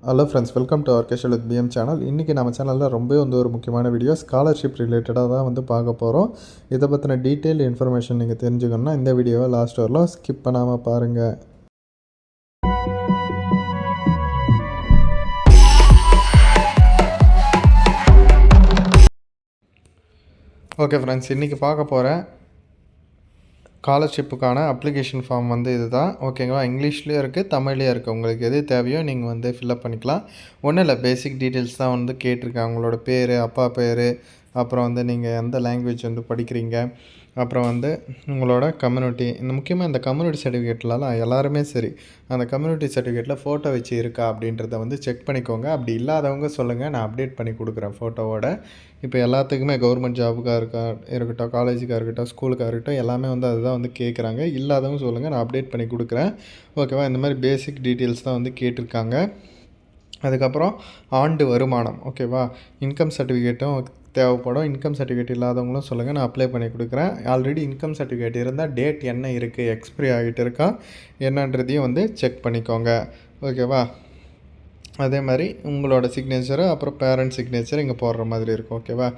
Hello friends, welcome to our casual with PM channel. இன்றைக்கி நம்ம சேனலில் ரொம்ப ஒரு முக்கியமான வீடியோ ஸ்காலர்ஷிப் ரிலேட்டடாக தான் பார்க்க போகிறோம். இதை பற்றின டீட்டெயில் இன்ஃபர்மேஷன் நீங்கள் தெரிஞ்சுக்கணுன்னா இந்த வீடியோவை லாஸ்ட் வரலாம் ஸ்கிப் பண்ணாமல் பாருங்கள். ஓகே ஃப்ரெண்ட்ஸ், இன்றைக்கி பார்க்க போகிறேன் ஸ்காலர்ஷிப்புக்கான அப்ளிகேஷன் ஃபார்ம் இது தான். ஓகேங்களா, இங்கிலீஷ்லேயும் இருக்குது, தமிழ்லேயும் இருக்குது. உங்களுக்கு எது தேவையோ நீங்கள் ஃபில்அப் பண்ணிக்கலாம். ஒன்றும் இல்லை, பேசிக் டீட்டெயில்ஸ் தான் கேட்டிருக்காங்க. உங்களோட பேர், அப்பா பேர், அப்புறம் நீங்கள் எந்த லாங்குவேஜ் படிக்கிறீங்க, அப்புறம் உங்களோட கம்யூனிட்டி. முக்கியமாக இந்த கம்யூனிட்டி சர்டிஃபிகேட்லலாம் எல்லாருமே சரி, அந்த கம்யூனிட்டி சர்டிஃபிகேட்டில் ஃபோட்டோ வச்சு இருக்கா அப்படின்றத செக் பண்ணிக்கோங்க. அப்படி இல்லாதவங்க சொல்லுங்கள், நான் அப்டேட் பண்ணி கொடுக்குறேன் ஃபோட்டோவோட. இப்போ எல்லாத்துக்குமே கவர்மெண்ட் ஜாபுக்காக இருக்கட்டும், காலேஜுக்காக இருக்கட்டும், ஸ்கூலுக்காக இருக்கட்டும், எல்லாமே அதுதான் கேட்குறாங்க. இல்லாதவங்க சொல்லுங்கள், நான் அப்டேட் பண்ணி கொடுக்குறேன். ஓகேவா, இந்த மாதிரி பேசிக் டீட்டெயில்ஸ் தான் கேட்டிருக்காங்க. அதுக்கப்புறம் ஆண்டு வருமானம். ஓகேவா, இன்கம் சர்டிஃபிகேட்டும் தேவைப்படும். இன்கம் சர்டிஃபிகேட் இல்லாதவங்களும் சொல்லுங்கள், நான் அப்ளை பண்ணி கொடுக்குறேன். ஆல்ரெடி இன்கம் சர்டிஃபிகேட் இருந்தால் டேட் என்ன இருக்குது, எக்ஸ்பிரி ஆகிட்டு இருக்கா என்னன்றதையும் செக் பண்ணிக்கோங்க. ஓகேவா, அதே மாதிரி உங்களோட சிக்னேச்சரு, அப்புறம் பேரண்ட் சிக்னேச்சர் இங்கே போடுற மாதிரி இருக்கும். ஓகேவா,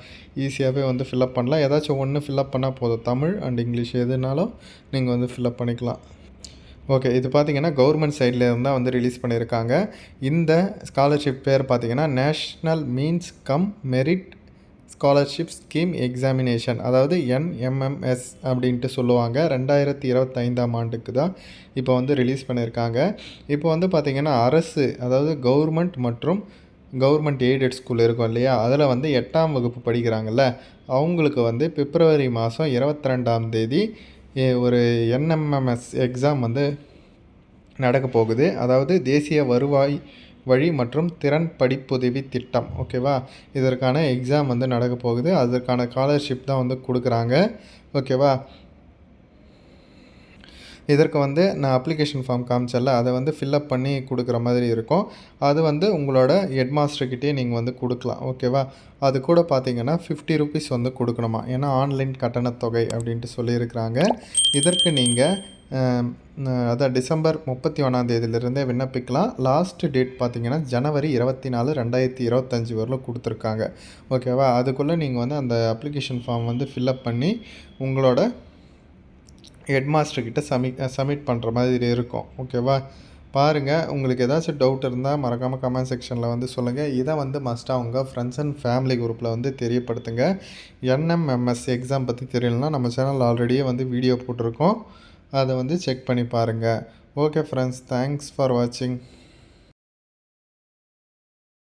ஈஸியாகவே ஃபில்அப் பண்ணலாம். ஏதாச்சும் ஒன்று ஃபில்அப் பண்ணால் போதும். தமிழ் அண்ட் இங்கிலீஷ் எதுனாலும் நீங்கள் ஃபில்அப் பண்ணிக்கலாம். ஓகே, இது பார்த்திங்கன்னா கவர்மெண்ட் சைடில் இருந்தால் ரிலீஸ் பண்ணியிருக்காங்க. இந்த ஸ்காலர்ஷிப் பேர் பார்த்திங்கன்னா national means come merit scholarship scheme examination, அதாவது NMMS அப்படின்ட்டு சொல்லுவாங்க. 2025ஆம் ஆண்டுக்கு தான் இப்போ ரிலீஸ் பண்ணியிருக்காங்க. இப்போ பார்த்திங்கன்னா அரசு, அதாவது கவர்மெண்ட் மற்றும் கவர்மெண்ட் எய்டட் ஸ்கூல் இருக்கும் இல்லையா, அதில் 8ஆம் வகுப்பு படிக்கிறாங்கல்ல, அவங்களுக்கு பிப்ரவரி மாதம் 22ஆம் தேதி ஒரு NMMS எக்ஸாம் நடக்க போகுது. அதாவது தேசிய வருவாய் வழி மற்றும் திறன் படிப்புதவி திட்டம். ஓகேவா, இதற்கான எக்ஸாம் நடக்க போகுது. அதற்கான ஸ்காலர்ஷிப் தான் கொடுக்குறாங்க. ஓகேவா, இதற்கு நான் அப்ளிகேஷன் ஃபார்ம் காமிச்சல, அதை ஃபில்அப் பண்ணி கொடுக்குற மாதிரி இருக்கும். அது உங்களோட ஹெட் மாஸ்டர்கிட்டே நீங்கள் கொடுக்கலாம். ஓகேவா, அது கூட பார்த்தீங்கன்னா 50 ருபீஸ் கொடுக்கணுமா, ஏன்னா ஆன்லைன் கட்டணத்தொகை அப்படின்ட்டு சொல்லியிருக்கிறாங்க. இதற்கு நீங்கள் அதான் டிசம்பர் 31ஆம் தேதியிலிருந்தே விண்ணப்பிக்கலாம். லாஸ்ட் டேட் பார்த்தீங்கன்னா ஜனவரி 24, 2025 வரலும் கொடுத்துருக்காங்க. ஓகேவா, அதுக்குள்ளே நீங்கள் அந்த அப்ளிகேஷன் ஃபார்ம் ஃபில்அப் பண்ணி உங்களோட ஹெட் மாஸ்டர்கிட்ட சப்மிட் பண்ணுற மாதிரி இருக்கும். ஓகேவா, பாருங்கள். உங்களுக்கு ஏதாச்சும் டவுட் இருந்தால் மறக்காமல் கமெண்ட் செக்ஷனில் சொல்லுங்கள். இதை மஸ்ட்டாக உங்கள் ஃப்ரெண்ட்ஸ் அண்ட் ஃபேமிலி குரூப்பில் தெரியப்படுத்துங்க. NMMS எக்ஸாம் பற்றி தெரியலனா நம்ம சேனல் ஆல்ரெடியே வீடியோ போட்டிருக்கோம், அதை செக் பண்ணி பாருங்கள். ஓகே ஃப்ரெண்ட்ஸ், தேங்க்ஸ் ஃபார் வாட்சிங்.